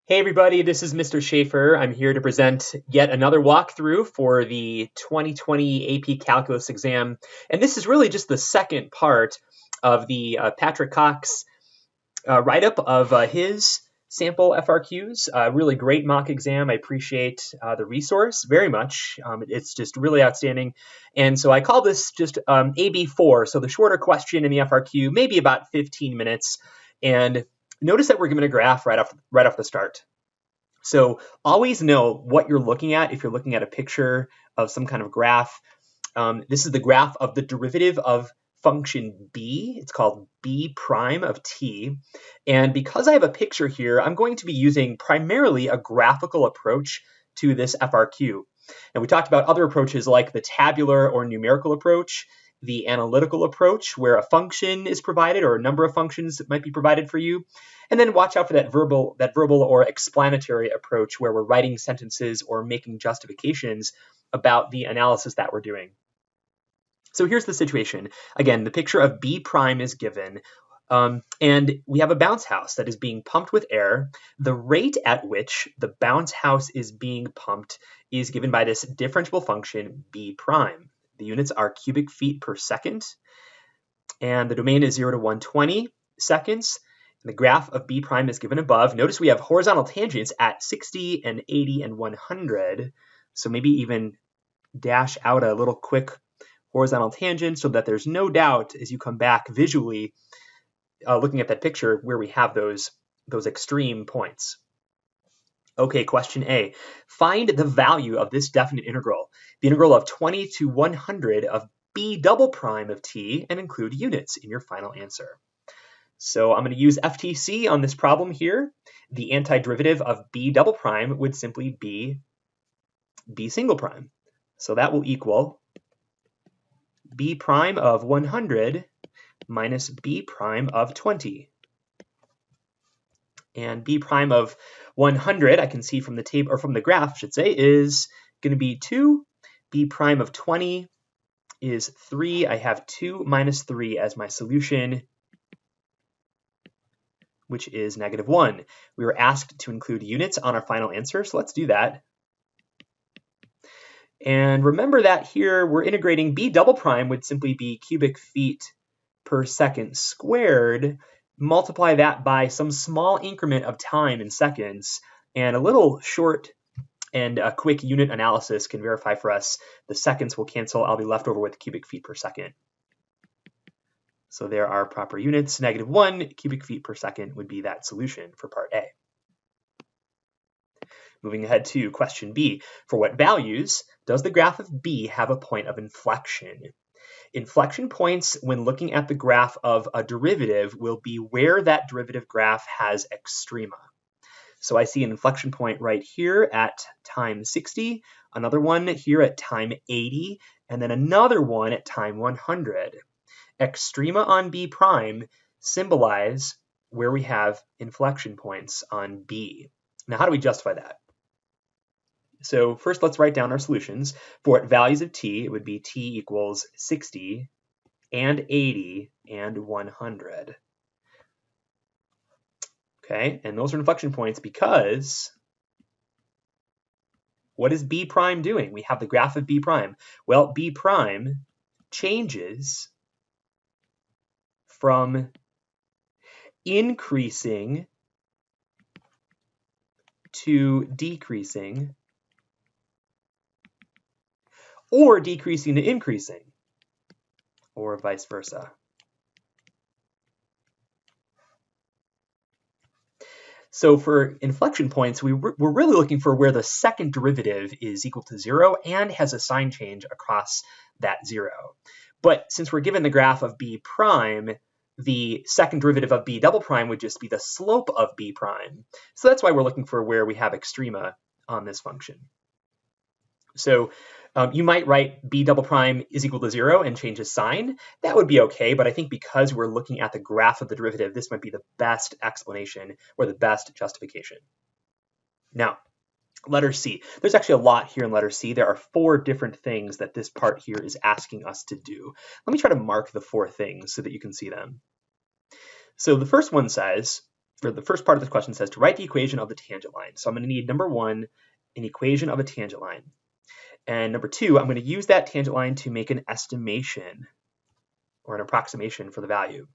Hey everybody, this is Mr. Schaefer. I'm here to present yet another walkthrough for the 2020 AP Calculus exam. And this is really just the second part of the Patrick Cox write-up of his sample FRQs. Really great mock exam. I appreciate the resource very much. It's just really outstanding. And so I call this just AB4, so the shorter question in the FRQ, maybe about 15 minutes. And notice that we're given a graph right off the start. So always know what you're looking at if you're looking at a picture of some kind of graph. This is the graph of the derivative of function b. It's called b prime of t. And because I have a picture here, I'm going to be using primarily a graphical approach to this FRQ. And we talked about other approaches like the tabular or numerical approach, the analytical approach where a function is provided or a number of functions might be provided for you. And then watch out for that verbal or explanatory approach where we're writing sentences or making justifications about the analysis that we're doing. So here's the situation. Again, the picture of B prime is given, and we have a bounce house that is being pumped with air. The rate at which the bounce house is being pumped is given by this differentiable function B prime. The units are cubic feet per second, and the domain is 0 to 120 seconds. The graph of B prime is given above. Notice we have horizontal tangents at 60 and 80 and 100. So maybe even dash out a little quick horizontal tangent so that there's no doubt as you come back visually looking at that picture where we have those extreme points. Okay, question A. Find the value of this definite integral, the integral of 20 to 100 of B double prime of t, and include units in your final answer. So I'm going to use FTC on this problem here. The antiderivative of B double prime would simply be B single prime. So that will equal B prime of 100 minus B prime of 20. And B prime of 100, I can see from the table, or from the graph, I should say, is going to be 2. B prime of 20 is 3. I have 2 minus 3 as my solution, which is -1. We were asked to include units on our final answer, so let's do that. And remember that here we're integrating B double prime would simply be cubic feet per second squared. Multiply that by some small increment of time in seconds, and a little short and a quick unit analysis can verify for us the seconds will cancel. I'll be left over with cubic feet per second. So there are proper units. -1 cubic feet per second would be that solution for part A. Moving ahead to question B. For what values does the graph of B have a point of inflection? Inflection points when looking at the graph of a derivative will be where that derivative graph has extrema. So I see an inflection point right here at time 60, another one here at time 80, and then another one at time 100. Extrema on B prime symbolize where we have inflection points on B. Now, how do we justify that? So first, let's write down our solutions. For values of t, it would be t equals 60 and 80 and 100. Okay, and those are inflection points because what is B prime doing? We have the graph of B prime. Well, B prime changes from increasing to decreasing, or decreasing to increasing, or vice versa. So for inflection points, we're really looking for where the second derivative is equal to 0 and has a sign change across that 0. But since we're given the graph of B prime, the second derivative of B double prime would just be the slope of B prime. So that's why we're looking for where we have extrema on this function. So you might write B double prime is equal to 0 and change the sign. That would be okay, but I think because we're looking at the graph of the derivative, this might be the best explanation or the best justification. Now, letter C. There's actually a lot here in letter C. There are 4 different things that this part here is asking us to do. Let me try to mark the 4 things so that you can see them. So the first one says, or the first part of this question says to write the equation of the tangent line. So I'm going to need, number one, an equation of a tangent line. And number two, I'm going to use that tangent line to make an estimation or an approximation for the value.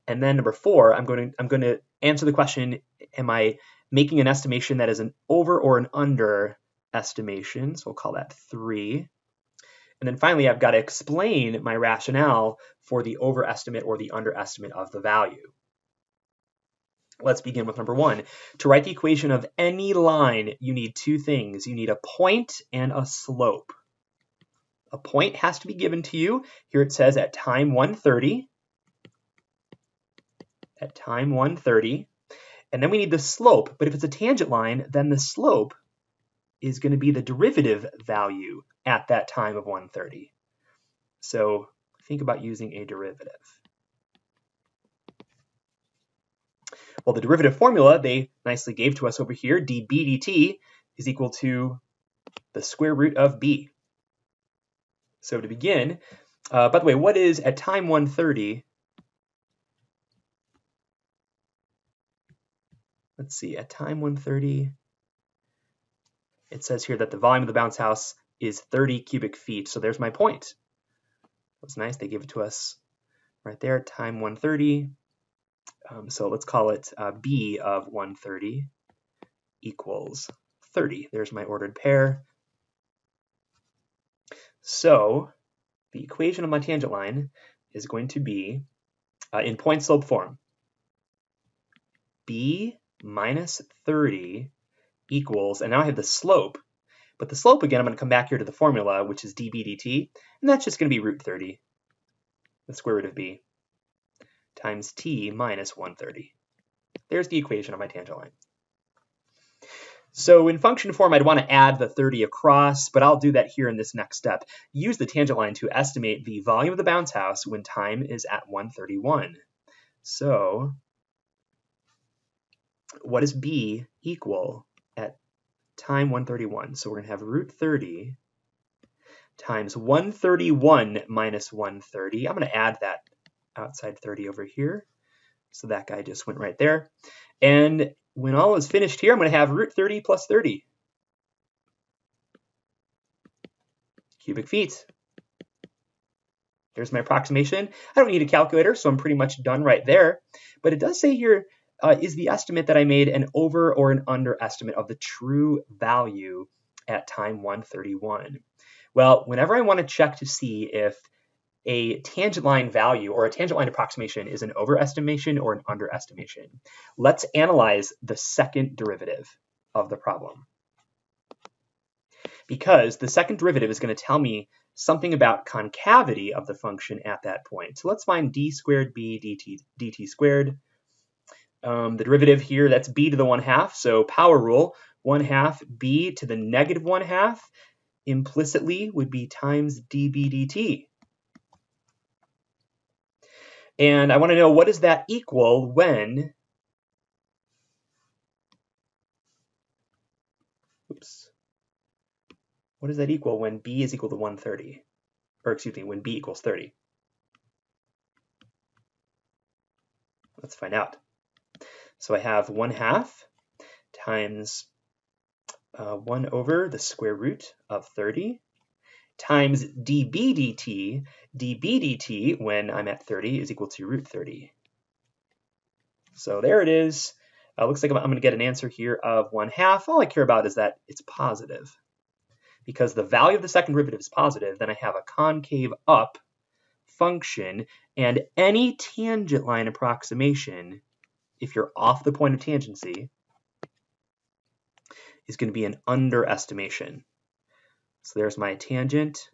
And then number four, I'm going to answer the question, am I making an estimation that is an over or an under estimation? So we'll call that 3. And then finally, I've got to explain my rationale for the overestimate or the underestimate of the value. Let's begin with number one. To write the equation of any line, you need two things. You need a point and a slope. A point has to be given to you. Here it says at time 130. At time 130. And then we need the slope. But if it's a tangent line, then the slope is going to be the derivative value at that time of 130. So think about using a derivative. Well, the derivative formula they nicely gave to us over here, dB dt, is equal to the square root of b. So to begin, by the way, what is at time 130? Let's see, at time 130, it says here that the volume of the bounce house is 30 cubic feet. So there's my point. That's nice. They gave it to us right there, time 130. So let's call it B of 130 equals 30. There's my ordered pair. So the equation of my tangent line is going to be in point slope form. B minus 30 equals, and now I have the slope, but the slope again, I'm going to come back here to the formula, which is dB dt, and that's just going to be root 30, the square root of b, times t minus 130. There's the equation of my tangent line. So in function form, I'd want to add the 30 across, but I'll do that here in this next step. Use the tangent line to estimate the volume of the bounce house when time is at 131. So what does b equal at time 131? So we're going to have root 30 times 131 minus 130. I'm going to add that outside 30 over here. So that guy just went right there. And when all is finished here, I'm going to have root 30 plus 30 cubic feet. There's my approximation. I don't need a calculator, so I'm pretty much done right there. But it does say here, is the estimate that I made an over or an underestimate of the true value at time 131? Well, whenever I want to check to see if a tangent line value or a tangent line approximation is an overestimation or an underestimation, let's analyze the second derivative of the problem. Because the second derivative is going to tell me something about concavity of the function at that point. So let's find d squared b dt squared. The derivative here, that's b to the 1/2. So power rule, 1/2 b to the negative 1/2 implicitly would be times dB dt. And I want to know, what does that equal when, what does that equal when b is equal to 130? Or excuse me, when b equals 30? Let's find out. So I have 1/2 times 1 over the square root of 30 times dB dt. dB dt, when I'm at 30, is equal to root 30. So there it is. Looks like I'm going to get an answer here of 1/2. All I care about is that it's positive. Because the value of the second derivative is positive, then I have a concave up function, and any tangent line approximation, if you're off the point of tangency, is going to be an underestimation. So there's my tangent.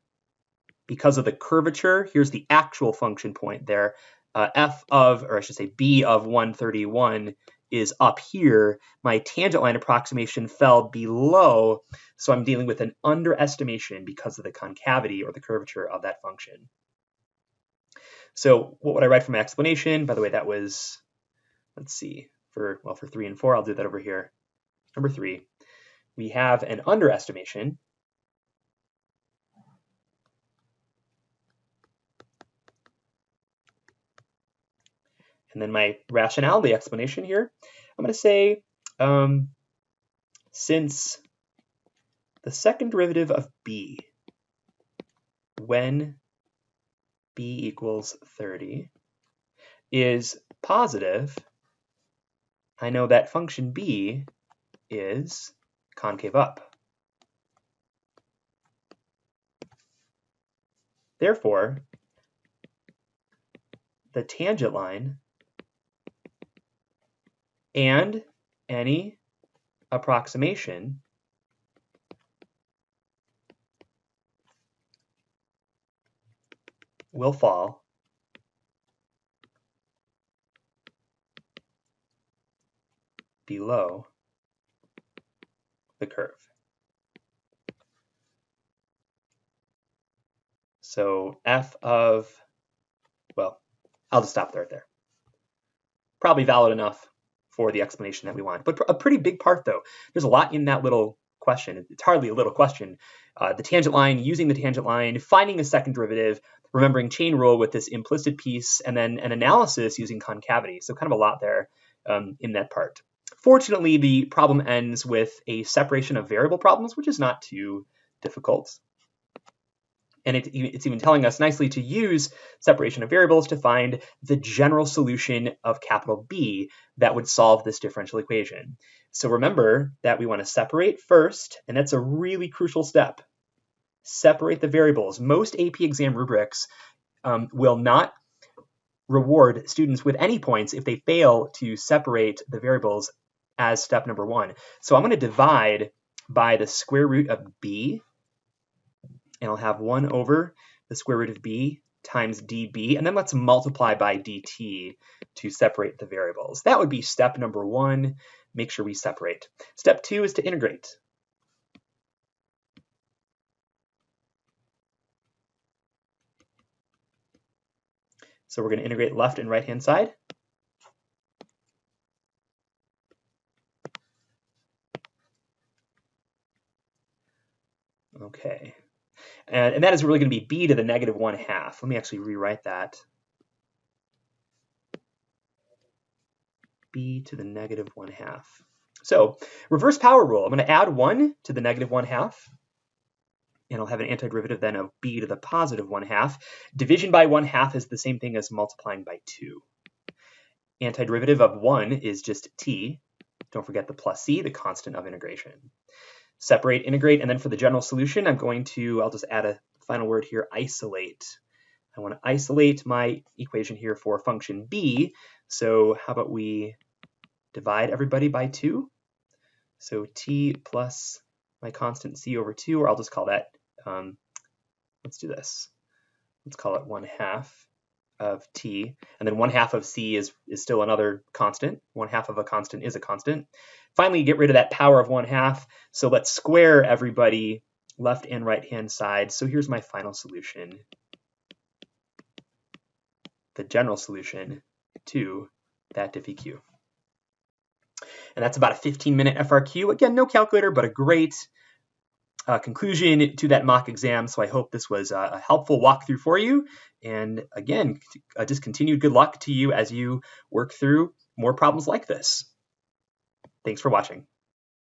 Because of the curvature, here's the actual function point there. F of, or I should say B of 131 is up here. My tangent line approximation fell below, so I'm dealing with an underestimation because of the concavity or the curvature of that function. So what would I write for my explanation? By the way, that was, let's see, for 3 and 4, I'll do that over here. Number 3, we have an underestimation. And then my rationale, the explanation here, I'm going to say since the second derivative of b when b equals 30 is positive, I know that function b is concave up. Therefore, the tangent line and any approximation will fall below the curve. So f of, well, I'll just stop right there. Probably valid enough for the explanation that we want, but a pretty big part though. There's a lot in that little question. It's hardly a little question. The tangent line, using the tangent line, finding a second derivative, remembering chain rule with this implicit piece, and then an analysis using concavity. So kind of a lot there in that part. Fortunately, the problem ends with a separation of variable problems, which is not too difficult. And it's even telling us nicely to use separation of variables to find the general solution of capital B that would solve this differential equation. So remember that we want to separate first, and that's a really crucial step. Separate the variables. Most AP exam rubrics will not reward students with any points if they fail to separate the variables as step number 1. So I'm going to divide by the square root of b, and I'll have 1 over the square root of b times db, and then let's multiply by dt to separate the variables. That would be step number 1. Make sure we separate. Step 2 is to integrate. So we're going to integrate left and right-hand side. Okay. And that is really going to be b to the negative 1/2. Let me actually rewrite that. B to the negative 1/2. So reverse power rule. I'm going to add 1 to the negative 1/2. And I'll have an antiderivative then of b to the positive 1/2. Division by 1/2 is the same thing as multiplying by 2. Antiderivative of 1 is just t. Don't forget the plus c, the constant of integration. Separate, integrate, and then for the general solution, I'll just add a final word here, isolate. I want to isolate my equation here for function b. So how about we divide everybody by 2? So t plus my constant c over 2, or I'll just call that, let's do this. Let's call it 1/2 of t, and then 1/2 of c is still another constant. 1/2 of a constant is a constant. Finally, get rid of that power of 1/2. So let's square everybody left and right hand side. So here's my final solution, the general solution to that diffie q. And that's about a 15-minute FRQ. Again, no calculator, but a great conclusion to that mock exam. So I hope this was a helpful walkthrough for you. And again, just continued good luck to you as you work through more problems like this. Thanks for watching.